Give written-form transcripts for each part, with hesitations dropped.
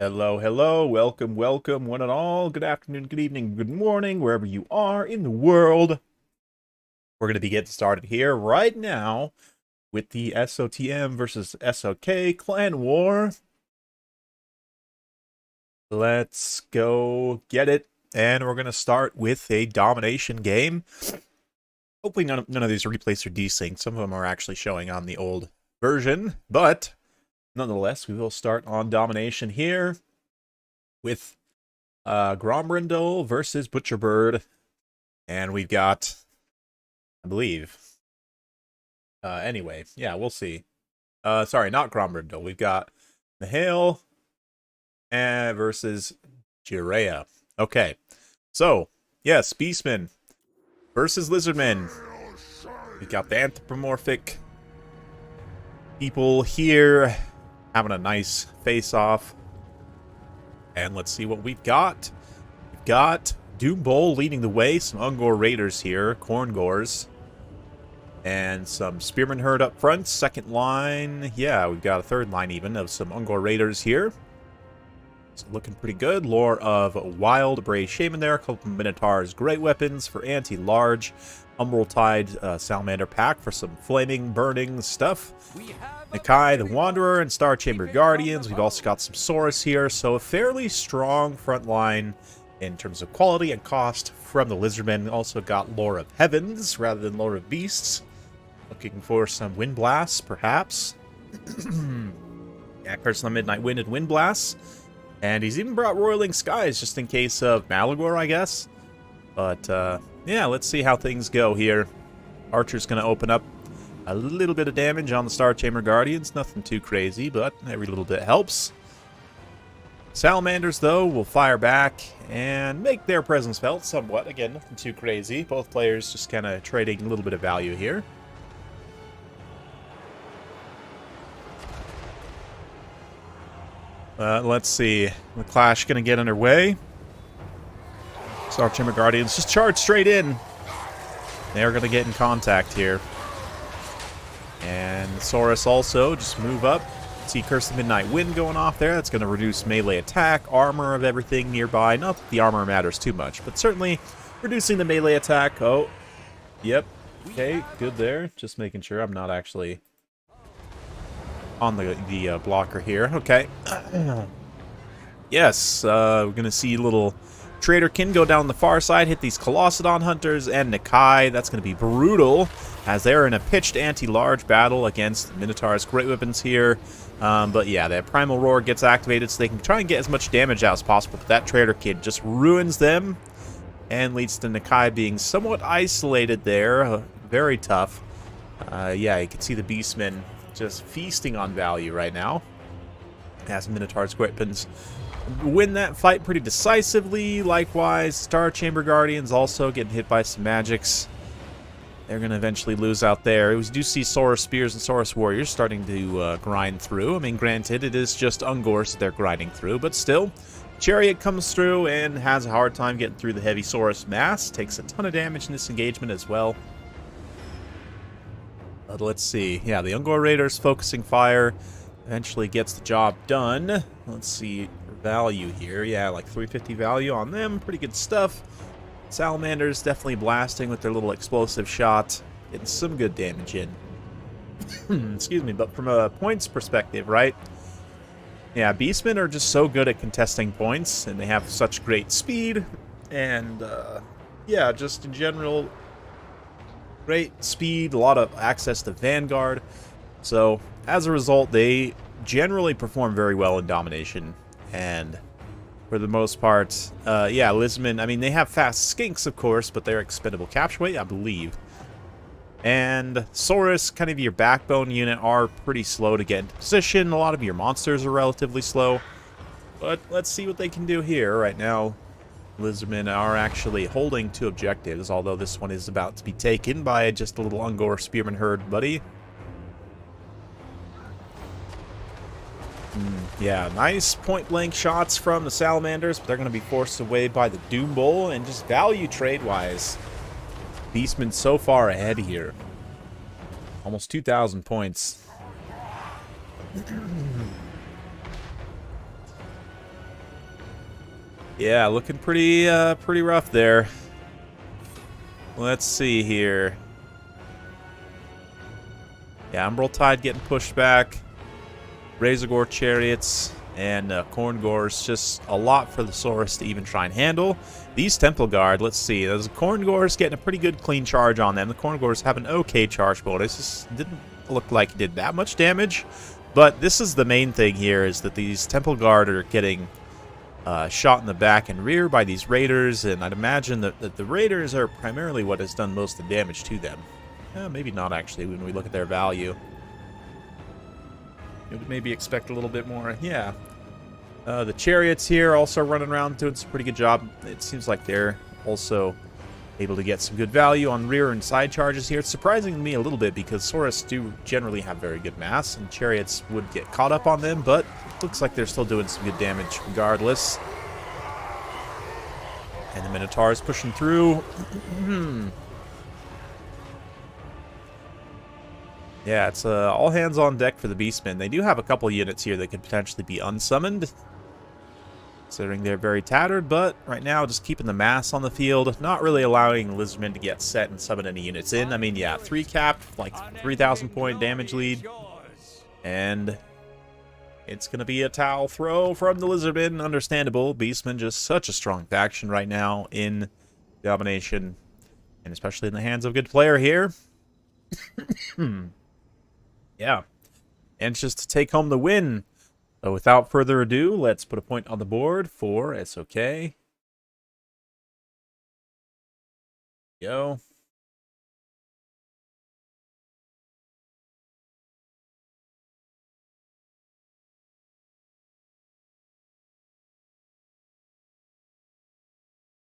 Hello, hello, welcome, welcome, one and all. Good afternoon, good evening, good morning, wherever you are in the world. We're going to be getting started here right now with the SOTM versus SoK clan war. Let's go get it. And we're going to start with a domination game. Hopefully none of these replays are desynced. Some of them are actually showing on the old version, but nonetheless, we will start on domination here with Grombrindle versus Butcherbird. And we've got, I believe, anyway, yeah, we'll see. Sorry, not Grombrindle. We've got Nihil versus Jirea. Okay, so, yes, Beastmen versus Lizardmen. We've got the anthropomorphic people here having a nice face-off. And let's see what we've got. We've got Doom Bowl leading the way. Some Ungor Raiders here. Khorne Gors. And some Spearman Herd up front. Second line. Yeah, we've got a third line even of some Ungor Raiders here. It's looking pretty good. Lore of Wild Brave Shaman there. A couple of Minotaurs. Great weapons for anti-large. Umbral Tide Salamander pack for some flaming, burning stuff. Nakai the Wanderer and Star Chamber Guardians. We've also got some Saurus here, so a fairly strong front line in terms of quality and cost from the Lizardmen. Also got Lore of Heavens rather than Lore of Beasts. Looking for some Wind Blasts, perhaps. Yeah, Curse on Midnight Wind and Wind Blasts. And he's even brought Roiling Skies just in case of Malagor, I guess. But, yeah, let's see how things go here. Archer's going to open up a little bit of damage on the Star Chamber Guardians. Nothing too crazy, but every little bit helps. Salamanders, though, will fire back and make their presence felt somewhat. Again, nothing too crazy. Both players just kind of trading a little bit of value here. Let's see. The clash going to get underway. Star Chamber Guardians just charge straight in. They're going to get in contact here. And Saurus also just move up. See Curse of Midnight Wind going off there. That's going to reduce melee attack, armor of everything nearby. Not that the armor matters too much, but certainly reducing the melee attack. Oh, yep. Okay, good there. Just making sure I'm not actually on the blocker here. Okay. Yes, we're going to see little Traderkin go down the far side, hit these Colossadon Hunters, and Nakai. That's going to be brutal, as they're in a pitched anti-large battle against Minotaur's great weapons here. But yeah, that Primal Roar gets activated so they can try and get as much damage out as possible. But that Traderkin just ruins them and leads to Nakai being somewhat isolated there. Very tough. Yeah, you can see the Beastmen just feasting on value right now, as Minotaur's great weapons win that fight pretty decisively. Likewise, Star Chamber Guardians also getting hit by some magics. They're going to eventually lose out there. We do see Saurus Spears and Saurus Warriors starting to grind through. I mean, granted, it is just Ungors they're grinding through, but still, Chariot comes through and has a hard time getting through the heavy Saurus mass. Takes a ton of damage in this engagement as well. But let's see. Yeah, the Ungor Raiders focusing fire eventually gets the job done. Let's see value here. Yeah, like 350 value on them. Pretty good stuff. Salamanders definitely blasting with their little explosive shot. Getting some good damage in. Excuse me, but from a points perspective, right? Yeah, Beastmen are just so good at contesting points, and they have such great speed. And, yeah, just in general, great speed, a lot of access to Vanguard. So, as a result, they generally perform very well in domination. And for the most part, yeah, Lizardmen, I mean, they have fast skinks, of course, but they're expendable capture weight, I believe. And Saurus, kind of your backbone unit, are pretty slow to get into position. A lot of your monsters are relatively slow. But let's see what they can do here. Right now, Lizardmen are actually holding two objectives, although this one is about to be taken by just a little Ungor Spearman Herd buddy. Yeah, nice point-blank shots from the Salamanders, but they're going to be forced away by the Doom Bowl, and just value trade-wise, Beastmen so far ahead here. Almost 2,000 points. Yeah, looking pretty rough there. Let's see here. Yeah, Umbral Tide getting pushed back. Razorgore Chariots and Khorne Gores, just a lot for the Saurus to even try and handle. These Temple Guard, let's see. Those Khorne Gores getting a pretty good clean charge on them. The Khorne Gores have an okay charge bonus. This didn't look like it did that much damage. But this is the main thing here, is that these Temple Guard are getting shot in the back and rear by these Raiders. And I'd imagine that the Raiders are primarily what has done most of the damage to them. Maybe not, actually, when we look at their value. You would maybe expect a little bit more. Yeah. The Chariots here also running around doing some pretty good job. It seems like they're also able to get some good value on rear and side charges here. It's surprising to me a little bit because Saurus do generally have very good mass, and Chariots would get caught up on them, but it looks like they're still doing some good damage regardless. And the Minotaur is pushing through. Yeah, it's all hands on deck for the Beastmen. They do have a couple units here that could potentially be unsummoned, considering they're very tattered, but right now just keeping the mass on the field, not really allowing Lizardmen to get set and summon any units in. I mean, yeah, 3 cap, like 3,000 point damage lead, and it's going to be a towel throw from the Lizardmen. Understandable. Beastmen just such a strong faction right now in domination, and especially in the hands of a good player here. Yeah, anxious to take home the win. So without further ado, let's put a point on the board for SOK. Go.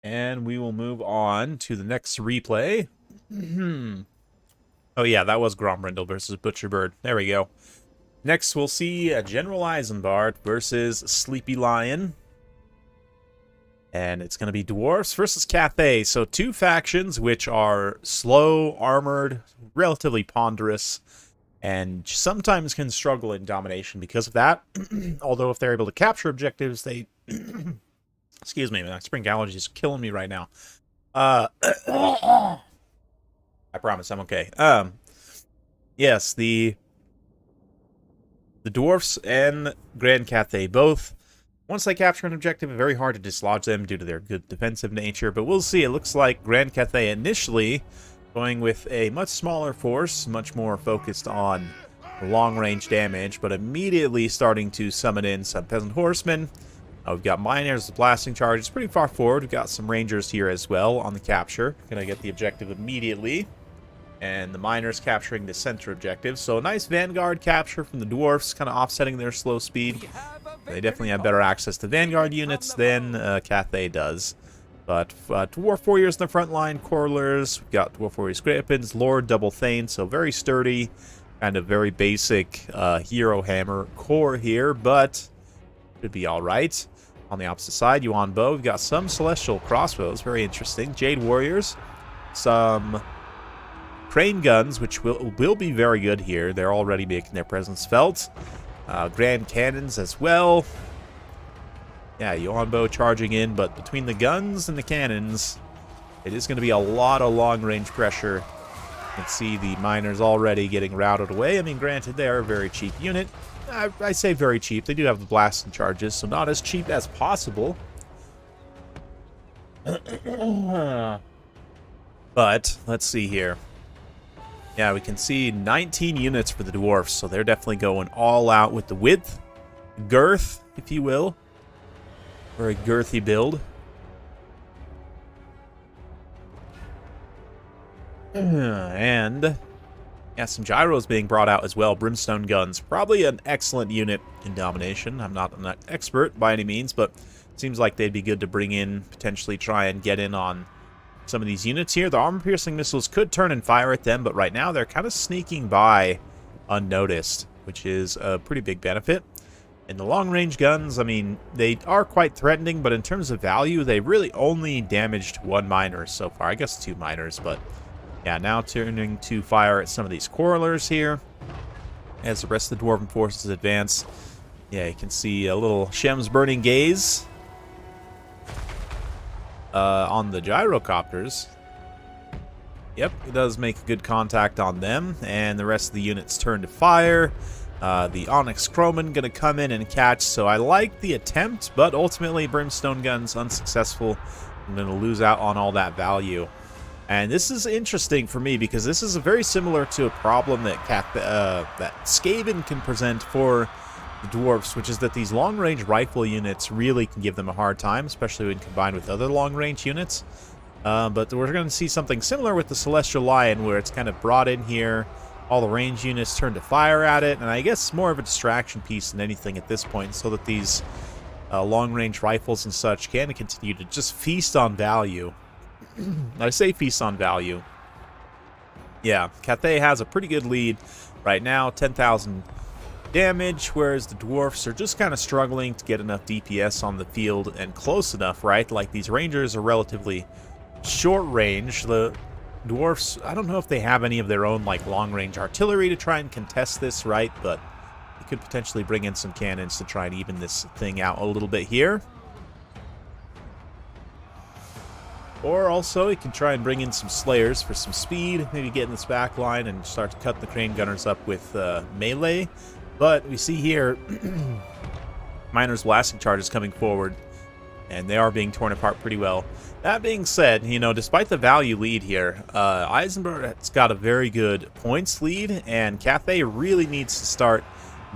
And we will move on to the next replay. Oh yeah, that was Gromrindle versus Butcherbird. There we go. Next, we'll see General Isambard versus Sleepy Lion. And it's going to be Dwarfs versus Cathay. So 2 factions which are slow, armored, relatively ponderous, and sometimes can struggle in domination because of that. Although if they're able to capture objectives, they... Excuse me, my spring allergy is killing me right now. I promise I'm okay. Yes, the Dwarfs and Grand Cathay both, once they capture an objective, it's very hard to dislodge them due to their good defensive nature, but we'll see. It looks like Grand Cathay initially going with a much smaller force, much more focused on long-range damage, but immediately starting to summon in some Peasant Horsemen. We've got Miners, blasting charges pretty far forward. We've got some Rangers here as well on the capture. Gonna get the objective immediately. And the Miners capturing the center objective. So a nice Vanguard capture from the Dwarfs, kind of offsetting their slow speed. They definitely have better access to Vanguard units than Cathay does. But Dwarf Warriors in the front line, Corlers, we've got Dwarf Warriors Griffins, Lord Double Thane, so very sturdy, kind of very basic Hero Hammer core here, but should be alright. On the opposite side, Yuan Bo, we've got some Celestial Crossbows, very interesting. Jade Warriors, some Crane Guns, which will be very good here. They're already making their presence felt. Grand Cannons as well. Yeah, Yuan Bo charging in, but between the guns and the cannons, it is going to be a lot of long-range pressure. You can see the Miners already getting routed away. I mean, granted, they are a very cheap unit. I say very cheap. They do have the blasting charges, so not as cheap as possible. But, let's see here. Yeah, we can see 19 units for the Dwarfs, so they're definitely going all out with the width, girth, if you will. Very girthy build. And yeah, some gyros being brought out as well. Brimstone guns, probably an excellent unit in domination. I'm not an expert by any means, but it seems like they'd be good to bring in, potentially try and get in on some of these units here. The armor-piercing missiles could turn and fire at them, but right now they're kind of sneaking by unnoticed, which is a pretty big benefit. And the long-range guns, I mean, they are quite threatening, but in terms of value, they really only damaged 1 miner so far. I guess 2 miners, but yeah, now turning to fire at some of these Corlers here as the rest of the Dwarven forces advance. Yeah, you can see a little Shem's Burning Gaze. on the gyrocopters. Yep, it does make good contact on them, and the rest of the units turn to fire. The Onyx Khorne gonna come in and catch, so I like the attempt, but ultimately Brimstone Gun's unsuccessful. I'm gonna lose out on all that value. And this is interesting for me because this is very similar to a problem that Skaven can present for the Dwarfs, which is that these long-range rifle units really can give them a hard time, especially when combined with other long-range units. But we're going to see something similar with the Celestial Lion, where it's kind of brought in here, all the range units turn to fire at it, and I guess more of a distraction piece than anything at this point, so that these long-range rifles and such can continue to just feast on value. I say feast on value. Yeah, Cathay has a pretty good lead right now, 10,000 damage, whereas the Dwarfs are just kind of struggling to get enough DPS on the field and close enough, right? Like, these Rangers are relatively short range. The Dwarfs, I don't know if they have any of their own, like, long-range artillery to try and contest this, right? But they could potentially bring in some cannons to try and even this thing out a little bit here. Or also, you can try and bring in some Slayers for some speed, maybe get in this back line and start to cut the Crane Gunners up with melee. But we see here, Miner's blasting charges coming forward, and they are being torn apart pretty well. That being said, you know, despite the value lead here, Eisenberg's got a very good points lead, and Cathay really needs to start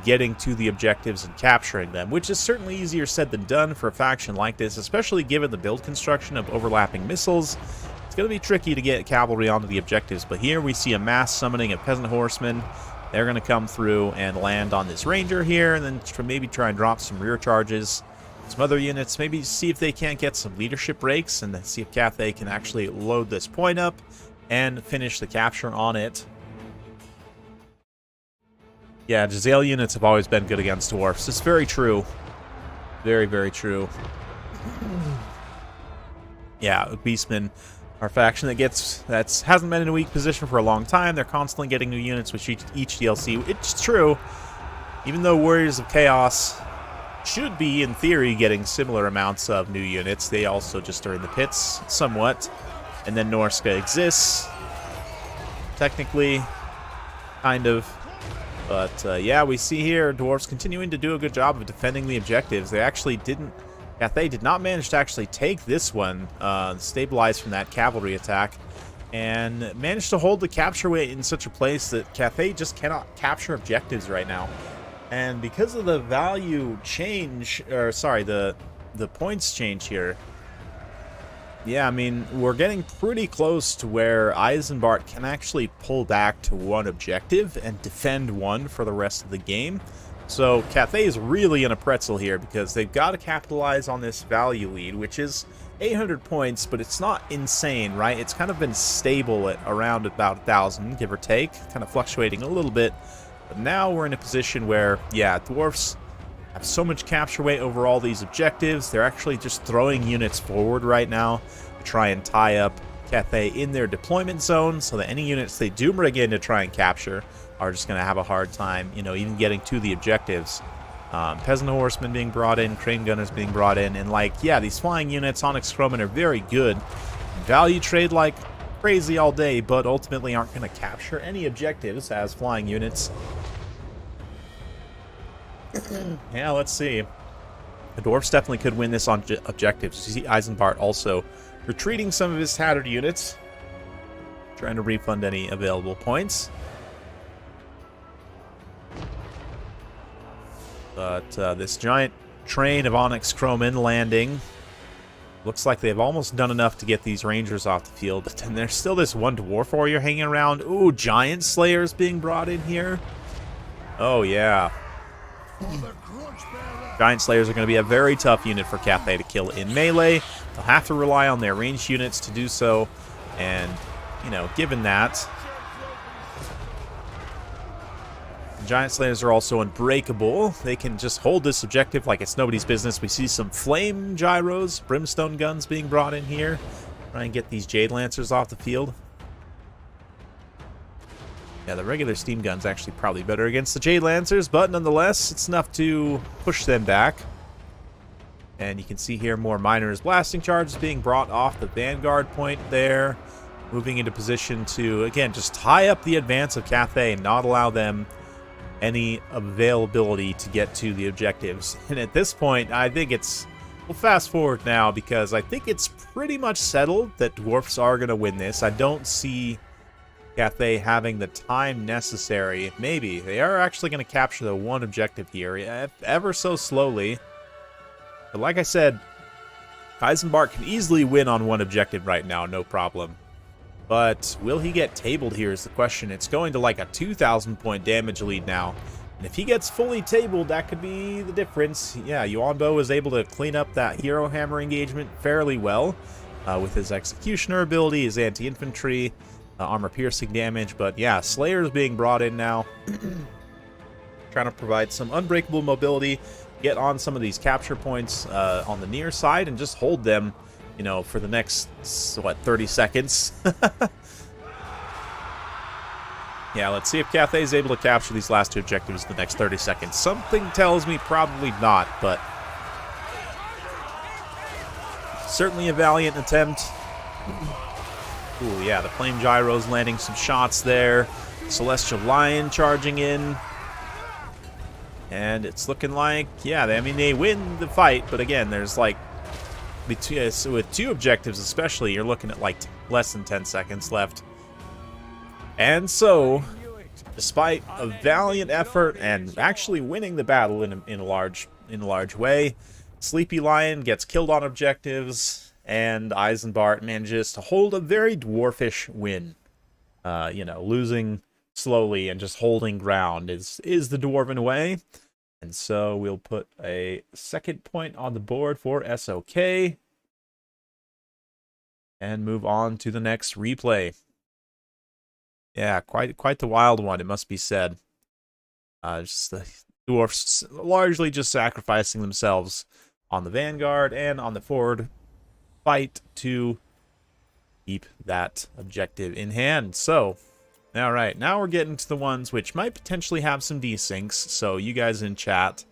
getting to the objectives and capturing them, which is certainly easier said than done for a faction like this, especially given the build construction of overlapping missiles. It's going to be tricky to get cavalry onto the objectives, but here we see a mass summoning of peasant horsemen. They're going to come through and land on this ranger here, and then maybe try and drop some rear charges. Some other units, maybe see if they can't get some leadership breaks, and then see if Cathay can actually load this point up and finish the capture on it. Yeah, Giselle units have always been good against Dwarfs. It's very true. Very, very true. Yeah, Beastmen are a faction that hasn't been in a weak position for a long time. They're constantly getting new units with each DLC. It's true. Even though Warriors of Chaos should be, in theory, getting similar amounts of new units, they also just are in the pits somewhat. And then Norska exists. Technically, kind of. But, yeah, we see here Dwarves continuing to do a good job of defending the objectives. They actually didn't... Cathay did not manage to actually take this one, stabilize from that cavalry attack, and managed to hold the capture weight in such a place that Cathay just cannot capture objectives right now. And because of the value change, or sorry, the points change here, yeah, I mean, we're getting pretty close to where Eisenbart can actually pull back to one objective and defend one for the rest of the game. So Cathay is really in a pretzel here because they've got to capitalize on this value lead, which is 800 points, but it's not insane, right? It's kind of been stable at around about 1,000, give or take, kind of fluctuating a little bit. But now we're in a position where, yeah, Dwarfs have so much capture weight over all these objectives. They're actually just throwing units forward right now to try and tie up Cathay in their deployment zone so that any units they do bring in to try and capture are just going to have a hard time, you know, even getting to the objectives. Peasant horsemen being brought in, crane gunners being brought in, and, like, yeah, these flying units, Onyx Khorne, are very good. Value trade like crazy all day, but ultimately aren't going to capture any objectives as flying units. Yeah, let's see. The Dwarfs definitely could win this on objectives. You see Eisenbart also retreating some of his tattered units, trying to refund any available points. But this giant train of Onyx Khorne landing. Looks like they've almost done enough to get these Rangers off the field. But then there's still this one Dwarf Warrior hanging around. Ooh, Giant Slayers being brought in here. Oh, yeah. Giant Slayers are going to be a very tough unit for Cathay to kill in melee. They'll have to rely on their ranged units to do so. And, you know, given that, Giant Slayers are also unbreakable. They can just hold this objective like it's nobody's business. We see some flame gyros, brimstone guns being brought in here. Try and get these Jade Lancers off the field. Yeah, the regular steam gun's actually probably better against the Jade Lancers, but nonetheless, it's enough to push them back. And you can see here more miners blasting charges being brought off the vanguard point there. Moving into position to, again, just tie up the advance of Cathay and not allow them any availability to get to the objectives. And at this point, I think it's... We'll fast forward now because I think it's pretty much settled that Dwarfs are going to win this. I don't see Cathay having the time necessary. Maybe. They are actually going to capture the one objective here, ever so slowly. But like I said, Eisenbart can easily win on one objective right now, no problem. But will he get tabled here is the question. It's going to like a 2,000 point damage lead now. And if he gets fully tabled, that could be the difference. Yeah, Yuanbo was able to clean up that Hero Hammer engagement fairly well with his Executioner ability, his anti-infantry, armor-piercing damage. But yeah, Slayer's being brought in now. Trying to provide some unbreakable mobility, get on some of these capture points on the near side, and just hold them, you know, for the next, what, 30 seconds? Yeah, let's see if Cathay is able to capture these last two objectives in the next 30 seconds. Something tells me probably not, but certainly a valiant attempt. Ooh, yeah, the Flame Gyro's landing some shots there. Celestial Lion charging in. And it's looking like, yeah, I mean, they win the fight, but again, there's like, with two objectives especially, you're looking at like less than 10 seconds left. And so, despite a valiant effort and actually winning the battle in a large way, Sleepy Lion gets killed on objectives, and Eisenbart manages to hold a very dwarfish win. You know, losing slowly and just holding ground is the dwarven way. And so we'll put a second point on the board for SOK and move on to the next replay. Yeah, quite the wild one, it must be said. Just the Dwarfs largely just sacrificing themselves on the vanguard and on the forward fight to keep that objective in hand. So, all right, now we're getting to the ones which might potentially have some desyncs. So you guys in chat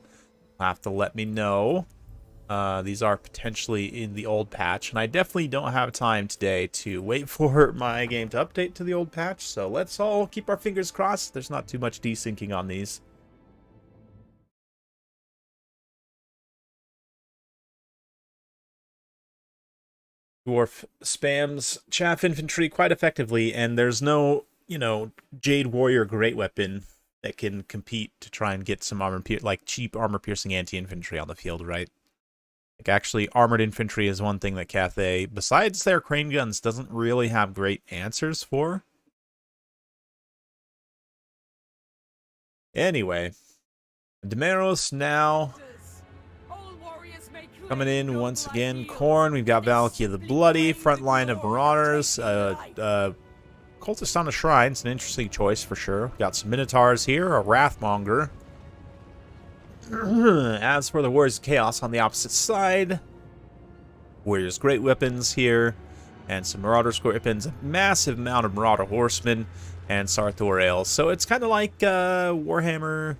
have to let me know. These are potentially in the old patch, and I definitely don't have time today to wait for my game to update to the old patch, so let's all keep our fingers crossed there's not too much desyncing on these. Dwarf spams chaff infantry quite effectively, and there's no, you know, Jade Warrior great weapon that can compete to try and get some armor, like cheap armor-piercing anti-infantry on the field, right? Like, actually, armored infantry is one thing that Cathay, besides their crane guns, doesn't really have great answers for. Anyway, Demeros now coming in once again. Khorne, we've got Valkyrie the Bloody, front line of Marauders. Cultist on the Shrines, an interesting choice for sure. Got some Minotaurs here, a Wrathmonger. As for the Warriors of Chaos on the opposite side, Warriors Great Weapons here, and some Marauders Great Weapons, a massive amount of Marauder Horsemen, and Sarthorael. So it's kind of like Warhammer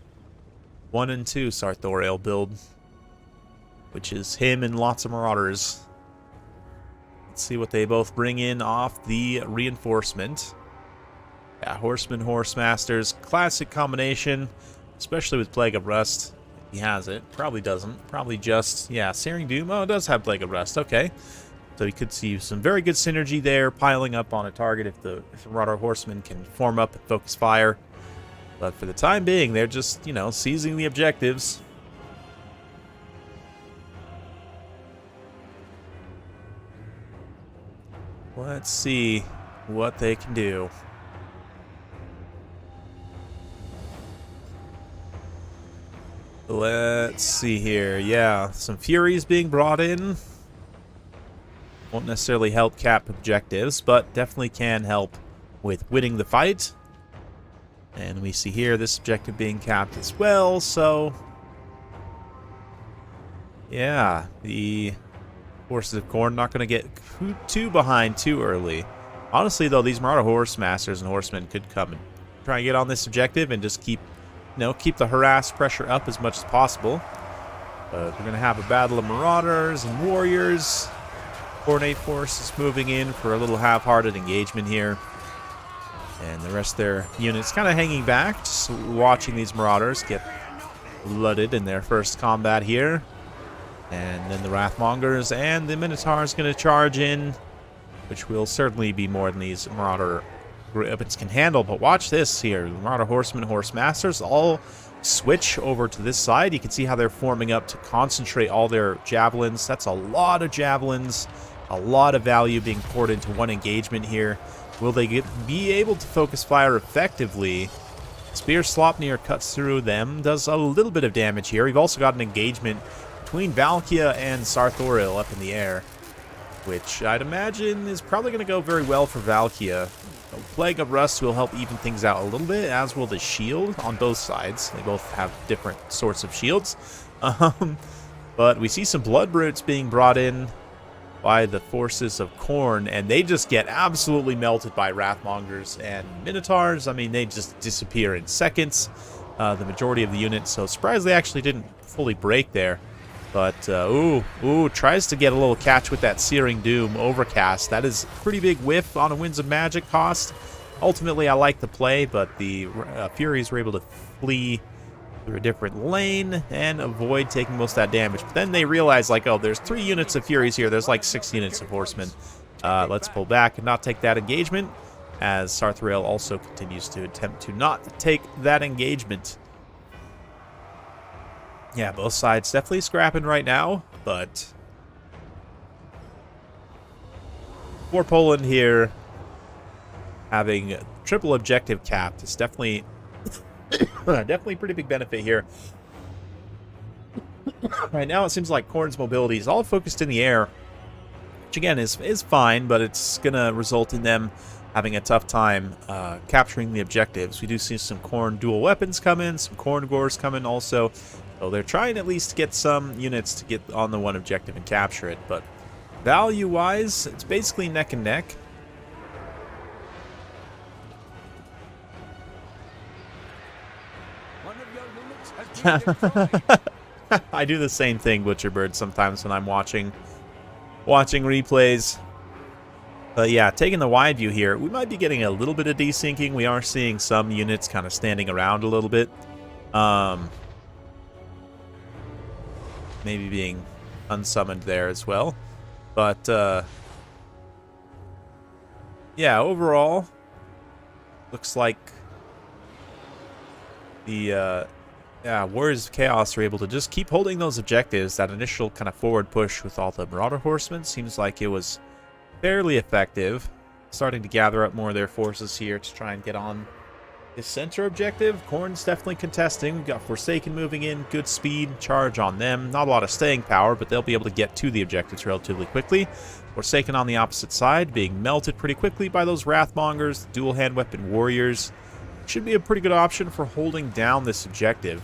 1 and 2 Sarthorael build, which is him and lots of Marauders. Let's see what they both bring in off the reinforcement. Yeah, Horsemen, Horsemasters, classic combination, especially with Plague of Rust. He has it. Probably doesn't. Probably just, yeah, Searing Doom. Oh, it does have Plague of Rust. Okay. So you could see some very good synergy there, piling up on a target if the Marauder Horsemen can form up and focus fire. But for the time being, they're just, you know, seizing the objectives. Let's see what they can do. Let's see here. Yeah, some Furies being brought in. Won't necessarily help cap objectives, but definitely can help with winning the fight. And we see here this objective being capped as well, so... yeah, the Forces of Khorne not going to get too behind too early. Honestly, though, these Marauder Horsemasters and Horsemen could come and try and get on this objective and just keep, you know, keep the harass pressure up as much as possible. We're going to have a battle of Marauders and Warriors. Khorne forces moving in for a little half-hearted engagement here. And the rest of their units kind of hanging back, just watching these Marauders get blooded in their first combat here. And then the Wrathmongers and the Minotaurs going to charge in, which will certainly be more than these Marauder weapons can handle. But watch this here. The Marauder Horsemen, Horse Masters all switch over to this side. You can see how they're forming up to concentrate all their javelins. That's a lot of javelins, a lot of value being poured into one engagement here. Will they be able to focus fire effectively? Spear Slopnir cuts through them, does a little bit of damage here. We've also got an engagement between Valkia and Sarthoril up in the air, which I'd imagine is probably going to go very well for Valkia. The Plague of Rust will help even things out a little bit, as will the shield on both sides. They both have different sorts of shields. But we see some Blood Brutes being brought in by the forces of Khorne, and they just get absolutely melted by Wrathmongers and Minotaurs. I mean, they just disappear in seconds, the majority of the units. So surprised they actually didn't fully break there. But, tries to get a little catch with that Searing Doom Overcast. That is a pretty big whiff on a Winds of Magic cost. Ultimately, I like the play, but the Furies were able to flee through a different lane and avoid taking most of that damage. But then they realize, like, oh, there's 3 units of Furies here. There's like 6 units of Horsemen. Let's pull back and not take that engagement, as Sarthoril also continues to attempt to not take that engagement. Yeah, both sides definitely scrapping right now, but for Poland here, having triple objective capped is definitely definitely pretty big benefit here. Right now, it seems like Khorne's mobility is all focused in the air, which again is fine, but it's gonna result in them having a tough time capturing the objectives. We do see some Khorne dual weapons come in, some Khorne Gores come in also. So they're trying at least to get some units to get on the one objective and capture it. But value-wise, it's basically neck and neck. I do the same thing, Butcherbird, sometimes when I'm watching replays. But yeah, taking the wide view here, we might be getting a little bit of desyncing. We are seeing some units kind of standing around a little bit. Maybe being unsummoned there as well. But, yeah, overall, looks like the Warriors of Chaos are able to just keep holding those objectives. That initial kind of forward push with all the Marauder Horsemen seems like it was fairly effective. Starting to gather up more of their forces here to try and get on this center objective. Khorne's definitely contesting. We've got Forsaken moving in, good speed, charge on them. Not a lot of staying power, but they'll be able to get to the objectives relatively quickly. Forsaken on the opposite side, being melted pretty quickly by those Wrathmongers, dual hand weapon warriors. Should be a pretty good option for holding down this objective.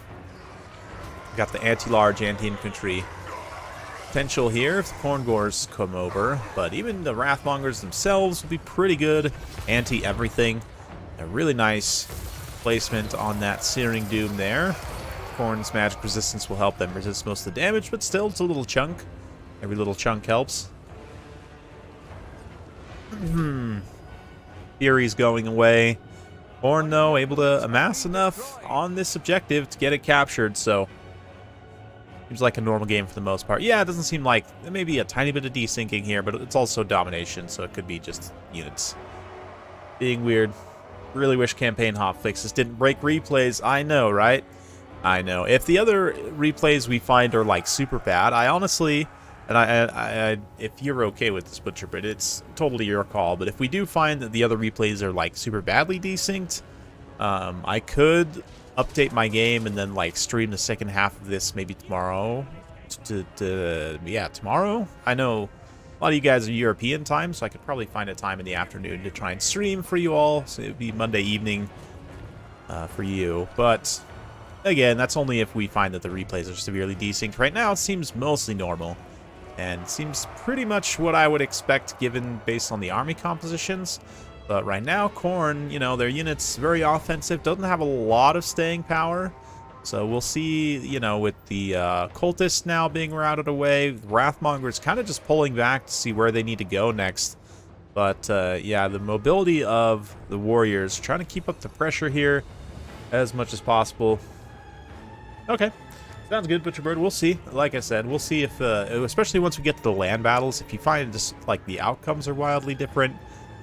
We've got the anti-large, anti-infantry potential here if the Khorne Gores come over, but even the Wrathmongers themselves will be pretty good anti-everything. A really nice placement on that Searing Doom there. Khorne's magic resistance will help them resist most of the damage, but still, it's a little chunk. Every little chunk helps. Fury's going away. Khorne, though, able to amass enough on this objective to get it captured, so seems like a normal game for the most part. Yeah, it doesn't seem like maybe a tiny bit of desyncing here, but it's also domination, so it could be just units being weird. Really wish campaign hotfixes didn't break replays. I know, right? I know. If the other replays we find are like super bad, I honestly, and I if you're okay with this, Butcherbird, it's totally your call. But if we do find that the other replays are like super badly desynced, I could update my game and then like stream the second half of this maybe tomorrow. Yeah, tomorrow. I know a lot of you guys are European time, so I could probably find a time in the afternoon to try and stream for you all. So it would be Monday evening for you. But again, that's only if we find that the replays are severely desynced. Right now, it seems mostly normal. And seems pretty much what I would expect given based on the army compositions. But right now, Khorne, you know, their unit's very offensive. Doesn't have a lot of staying power. So we'll see, you know, with the cultists now being routed away, Wrathmonger's kind of just pulling back to see where they need to go next. But, yeah, the mobility of the warriors, trying to keep up the pressure here as much as possible. Okay, sounds good, Butcherbird. We'll see. Like I said, we'll see if, especially once we get to the land battles, if you find just, like, the outcomes are wildly different,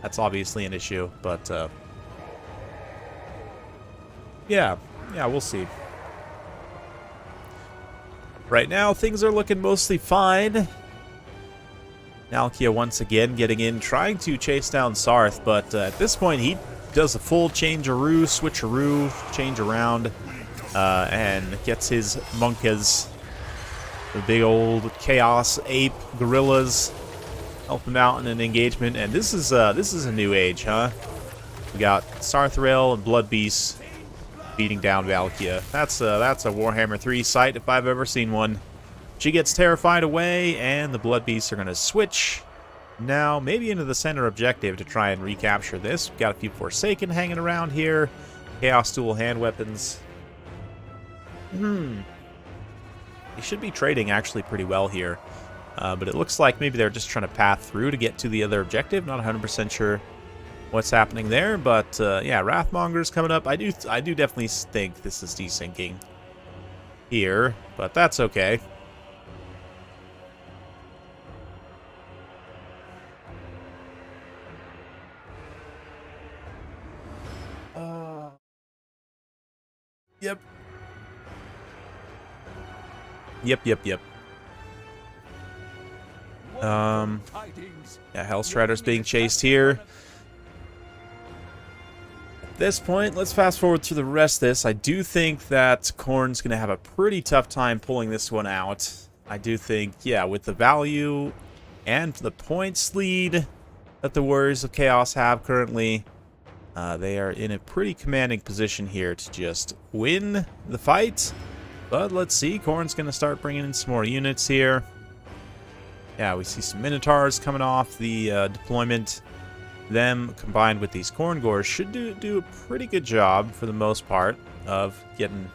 that's obviously an issue. But, yeah, we'll see. Right now, things are looking mostly fine. Nalkia once again getting in, trying to chase down Sarth, but at this point he does a full change-a-roo, switcheroo, change around, and gets his monkas, the big old chaos ape gorillas, help him out in an engagement. And this is a new age, huh? We got Sarthrail and Blood Beasts beating down Valkia. That's a Warhammer 3 sight if I've ever seen one. She gets terrified away, and the Blood Beasts are going to switch now maybe into the center objective to try and recapture this. We've got a few Forsaken hanging around here. Chaos Dual hand weapons. They should be trading actually pretty well here. But it looks like maybe they're just trying to path through to get to the other objective. Not 100% sure what's happening there, but yeah, Wrathmonger's coming up. I do definitely think this is desyncing here, but that's okay. Yep. Yeah, Hellstrider's being chased here. At this point, let's fast forward through the rest of this. I do think that Khorne's going to have a pretty tough time pulling this one out. I do think, yeah, with the value and the points lead that the Warriors of Chaos have currently, they are in a pretty commanding position here to just win the fight. But let's see, Khorne's going to start bringing in some more units here. Yeah, we see some Minotaurs coming off the deployment. Them, combined with these Khorne Gores, should do a pretty good job, for the most part, of getting...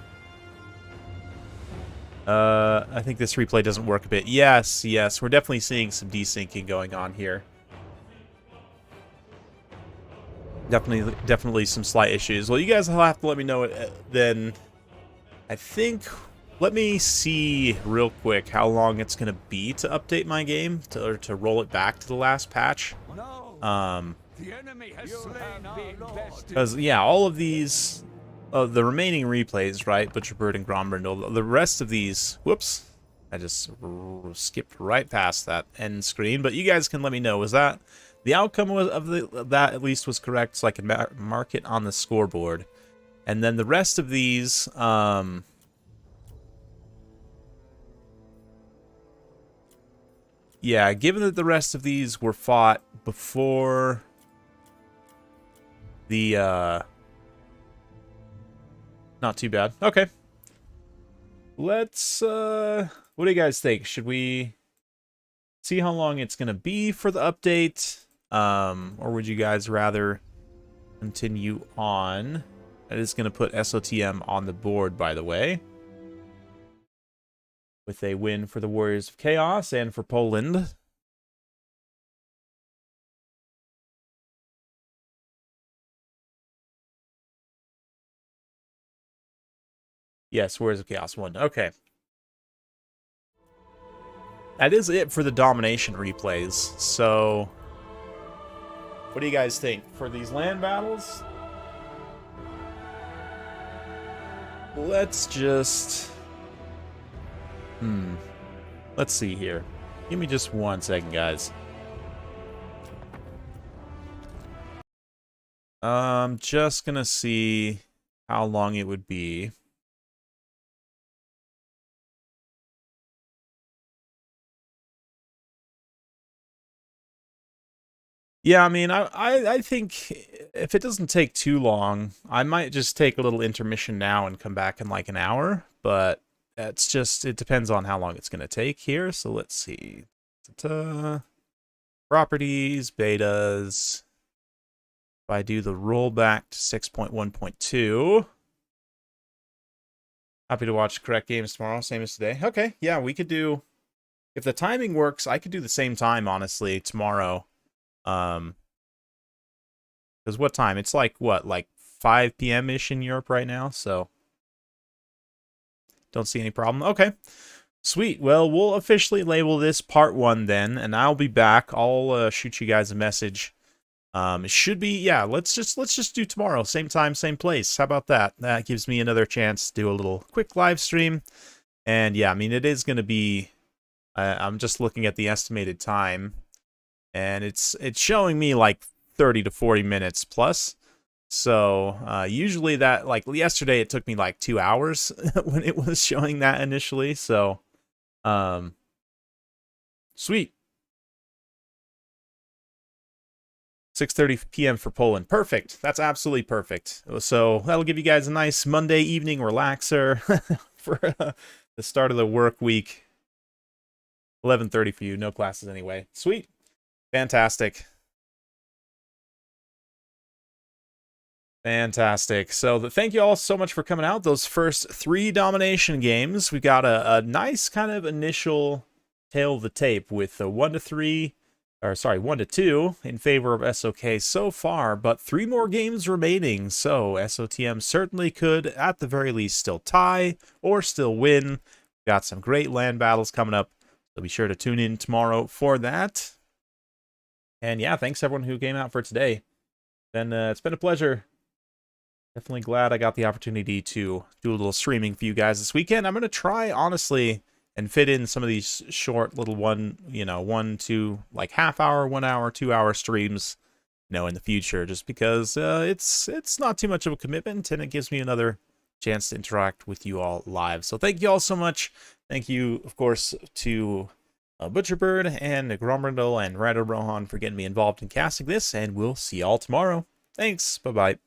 I think this replay doesn't work a bit. Yes, we're definitely seeing some desyncing going on here. Definitely some slight issues. Well, you guys will have to let me know then. I think... Let me see real quick how long it's going to be to update my game, to roll it back to the last patch. Because, yeah, all of these, the remaining replays, right, Butcherbird and Grombrindle, the rest of these, whoops, I just skipped right past that end screen, but you guys can let me know, was that, the outcome of that at least was correct, so I can mark it on the scoreboard. And then the rest of these, yeah, given that the rest of these were fought before the, not too bad. Okay. Let's, what do you guys think? Should we see how long it's going to be for the update? Or would you guys rather continue on? It is going to put SOTM on the board, by the way, with a win for the Warriors of Chaos and for Poland. Yes, Warriors of Chaos won. Okay. That is it for the domination replays. So, what do you guys think? For these land battles, let's just... Let's see here. Give me just 1 second, guys. I'm just gonna see how long it would be. Yeah, I mean, I think if it doesn't take too long, I might just take a little intermission now and come back in like an hour, but it's just, it depends on how long it's going to take here. So let's see. Properties, betas. If I do the rollback to 6.1.2, Happy to watch correct games tomorrow, same as today. Okay, yeah, we could do... If the timing works, I could do the same time, honestly, tomorrow. Because what time? It's like, what, like 5 p.m.-ish in Europe right now, so... Don't see any problem. Okay. Sweet. Well, we'll officially label this part 1 then, and I'll be back. I'll shoot you guys a message. It should be, yeah, let's just do tomorrow. Same time, same place. How about that? That gives me another chance to do a little quick live stream. And yeah, I mean, it is going to be, I'm just looking at the estimated time, and it's showing me like 30 to 40 minutes plus. So usually that, like yesterday, it took me like 2 hours when it was showing that initially. So sweet. 6:30 p.m. for Poland. Perfect. That's absolutely perfect. So that'll give you guys a nice Monday evening relaxer for the start of the work week. 11:30 for you. No classes anyway. Sweet. Fantastic. Fantastic. So thank you all so much for coming out. Those first 3 domination games. We got a nice kind of initial tail of the tape with a 1 to 2 in favor of SOK so far, but 3 more games remaining. So SOTM certainly could, at the very least, still tie or still win. Got some great land battles coming up. So be sure to tune in tomorrow for that. And yeah, thanks everyone who came out for today. It's been a pleasure. Definitely glad I got the opportunity to do a little streaming for you guys this weekend. I'm going to try, honestly, and fit in some of these short little 1 to like half hour, 1 hour, 2 hour streams, in the future, just because it's not too much of a commitment, and it gives me another chance to interact with you all live. So thank you all so much. Thank you, of course, to Butcherbird and Gromrindle and Ryder Rohan for getting me involved in casting this, and we'll see y'all tomorrow. Thanks. Bye-bye.